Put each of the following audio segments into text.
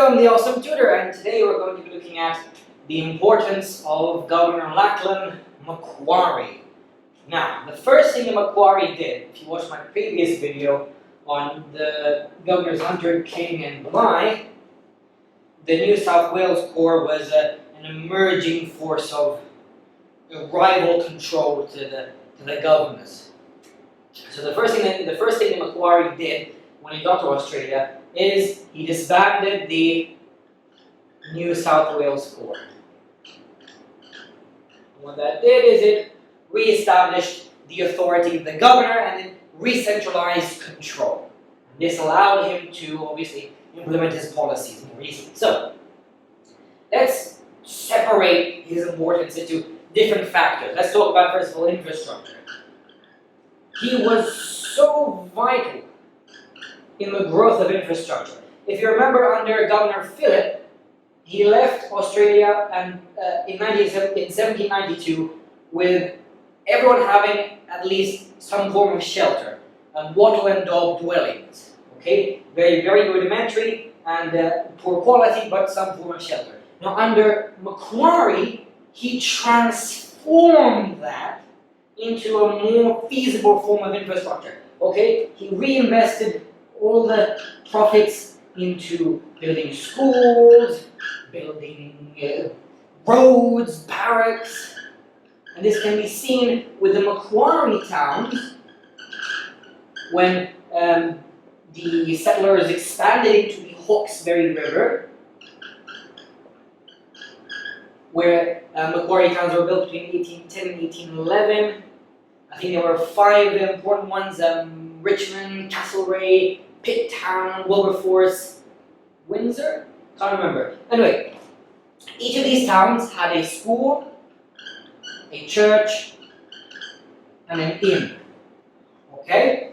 I'm the awesome tutor, and today we're going to be looking at the importance of Governor Lachlan Macquarie. Now, the first thing that Macquarie did, if you watched my previous video on the governors Hunter, King and Bligh, the New South Wales Corps was an emerging force of rival control to the governors. So the first thing that Macquarie did when he got to Australia is he disbanded the New South Wales Corps. What that did is it re-established the authority of the governor and it re-centralized control. This allowed him to obviously implement his policies more easily. So let's separate his importance into different factors. Let's talk about, first of all, infrastructure. He was so vital in the growth of infrastructure. If you remember, under Governor Phillip, he left Australia and in 1792 with everyone having at least some form of shelter, wattle and daub dwellings. Okay, very rudimentary and poor quality, but some form of shelter. Now, under Macquarie, he transformed that into a more feasible form of infrastructure. Okay, he reinvested all the profits into building schools, building roads, barracks, and this can be seen with the Macquarie towns when the settlers expanded into the Hawkesbury River, where Macquarie towns were built between 1810 and 1811. I think there were 5 important ones: Richmond, Castlereagh, Pitt Town, Wilberforce, Windsor? Can't remember. Anyway, each of these towns had a school, a church, and an inn. Okay?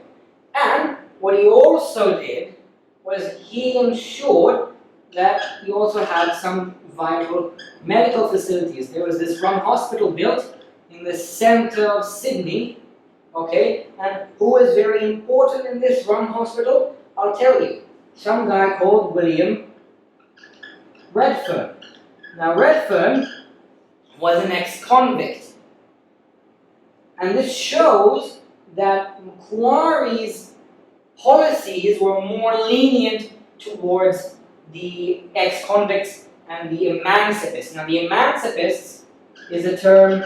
And what he also did was he ensured that he also had some vital medical facilities. There was this Rum Hospital built in the center of Sydney. Okay, and who was very important in this Rum Hospital? I'll tell you. Some guy called William Redfern. Now, Redfern was an ex-convict. And this shows that Macquarie's policies were more lenient towards the ex-convicts and the emancipists. Now, the emancipists is a term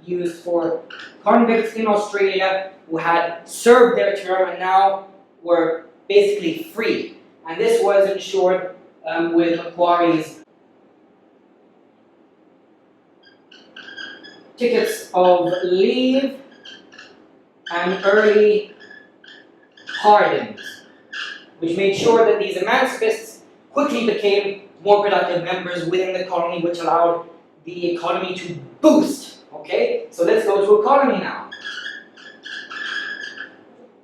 used for convicts in Australia who had served their term and now were basically free. And this was ensured with Macquarie's tickets of leave and early pardons, which made sure that these emancipists quickly became more productive members within the colony, which allowed the economy to boost. Okay, so let's go to economy now.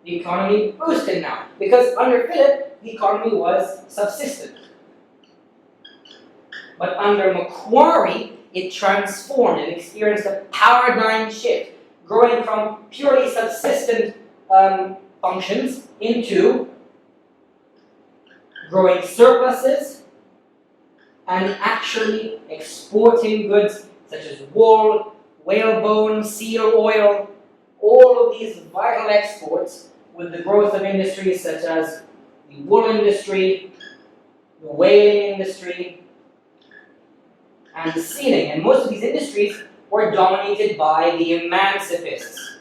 The economy boosted now, because under Phillip, the economy was subsistent. But under Macquarie, it transformed and experienced a paradigm shift, growing from purely subsistent functions into growing surpluses and actually exporting goods such as wool, whalebone, seal oil, all of these vital exports with the growth of industries such as the wool industry, the whaling industry, and the sealing. And most of these industries were dominated by the emancipists.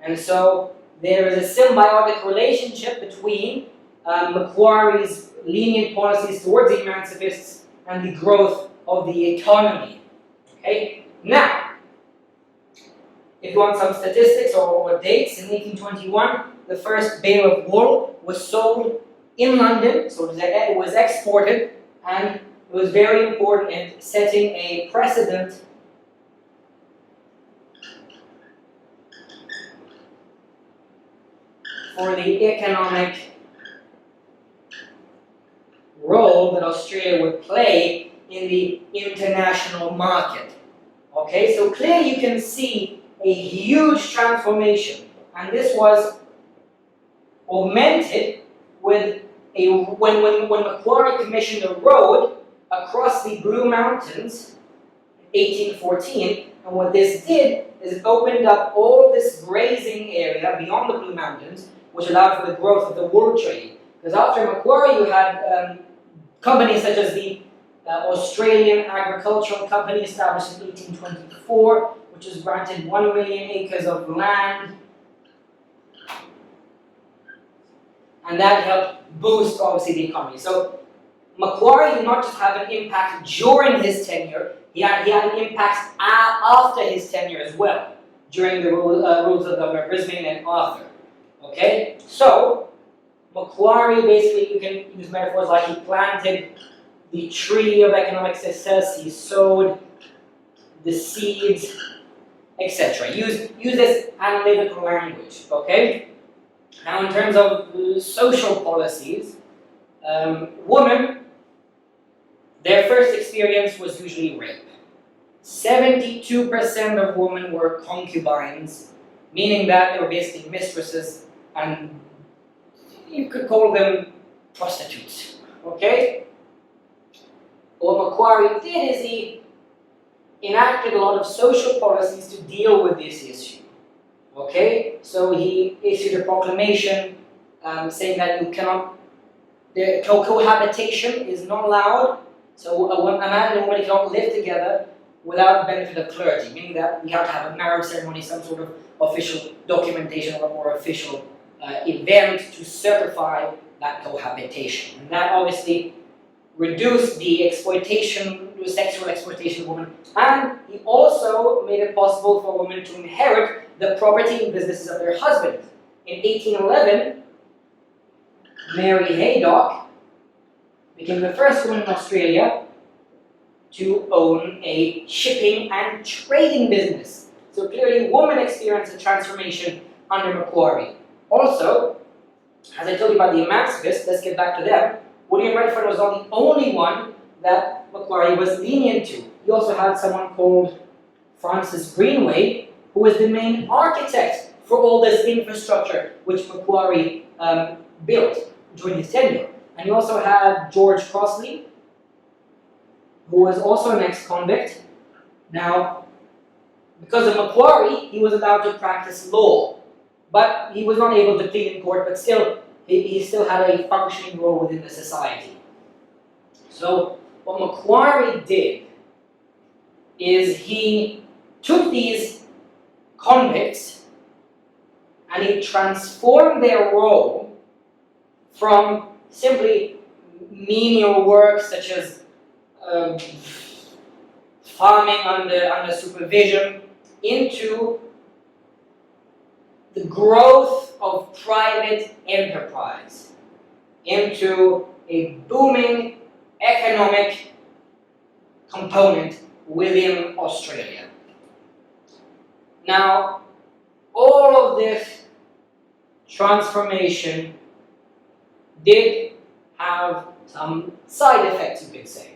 And so there is a symbiotic relationship between Macquarie's lenient policies towards the emancipists and the growth of the economy. Okay? Now, if you want some statistics or dates, in 1821, the first bale of wool was sold in London, so it was exported, and it was very important in setting a precedent for the economic role that Australia would play in the international market. Okay, so clearly you can see a huge transformation, and this was augmented with when Macquarie commissioned a road across the Blue Mountains in 1814, and what this did is it opened up all this grazing area beyond the Blue Mountains, which allowed for the growth of the wool trade. Because after Macquarie, you had companies such as the Australian Agricultural Company, established in 1824, which was granted 1 million acres of land, and that helped boost, obviously, the economy. So Macquarie did not just have an impact during his tenure, he had an impact after his tenure as well, during the rules of Governor Brisbane and Arthur. Okay? So, Macquarie, basically, you can use metaphors like he planted the tree of economic success, he sowed the seeds, etc. Use this analytical language, okay? Now, in terms of social policies, women, their first experience was usually rape. 72% of women were concubines, meaning that they were basically mistresses, and you could call them prostitutes, okay? What Macquarie did is he enacted a lot of social policies to deal with this issue, okay? So he issued a proclamation saying that you cannot, cohabitation is not allowed, so a man and a woman cannot live together without benefit of clergy, meaning that we have to have a marriage ceremony, some sort of official documentation or official event to certify that cohabitation. And that obviously reduced the exploitation, the sexual exploitation of women, and he also made it possible for women to inherit the property and businesses of their husbands. In 1811, Mary Haydock became the first woman in Australia to own a shipping and trading business. So clearly, women experienced a transformation under Macquarie. Also, as I told you about the emancipists, let's get back to them. William Redfern was not the only one that Macquarie was lenient to. He also had someone called Francis Greenway, who was the main architect for all this infrastructure which Macquarie built during his tenure. And he also had George Crossley, who was also an ex-convict. Now, because of Macquarie, he was allowed to practice law, but he was not able to plead in court, but still, he still had a functioning role within the society. So, what Macquarie did is he took these convicts and he transformed their role from simply menial work such as farming under supervision into the growth of private enterprise, into a booming economic component within Australia. Now, all of this transformation did have some side effects, you could say,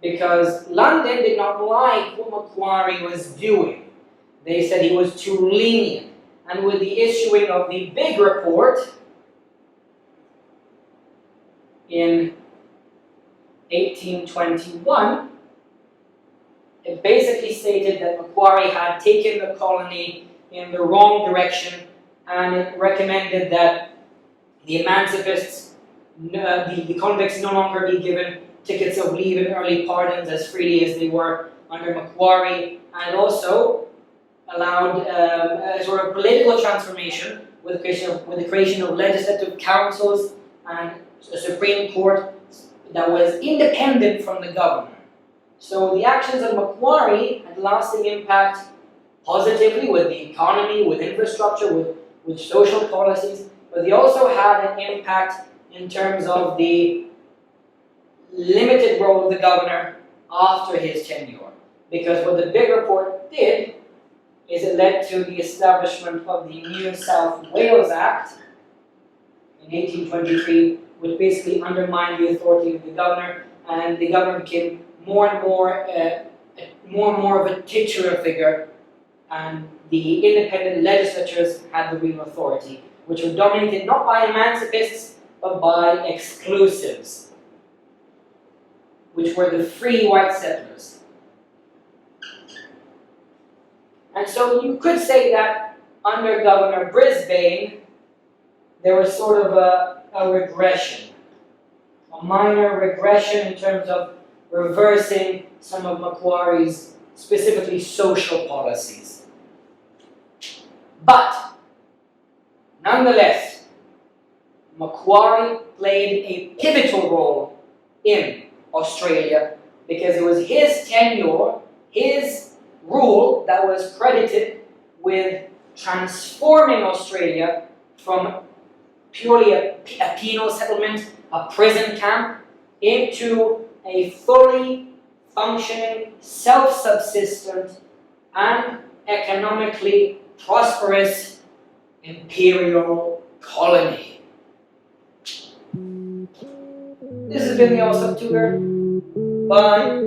because London did not like what Macquarie was doing. They said he was too lenient. And with the issuing of the Big Report in 1821, it basically stated that Macquarie had taken the colony in the wrong direction, and it recommended that the emancipists, the convicts, no longer be given tickets of leave and early pardons as freely as they were under Macquarie, and also allowed a sort of political transformation with the creation of legislative councils and a Supreme Court that was independent from the governor. So the actions of Macquarie had lasting impact positively with the economy, with infrastructure, with social policies, but they also had an impact in terms of the limited role of the governor after his tenure. Because what the Big Report did is it led to the establishment of the New South Wales Act in 1823, which basically undermined the authority of the governor, and the governor became more and more of a titular figure, and the independent legislatures had the real authority, which were dominated not by emancipists, but by exclusives, which were the free white settlers. And so you could say that under Governor Brisbane, there was sort of a regression, a minor regression in terms of reversing some of Macquarie's specifically social policies. But, nonetheless, Macquarie played a pivotal role in Australia because it was his tenure, his rule that was credited with transforming Australia from purely a penal settlement, a prison camp, into a fully functioning, self-subsistent, and economically prosperous imperial colony. This has been the Awesome Tutor. Bye.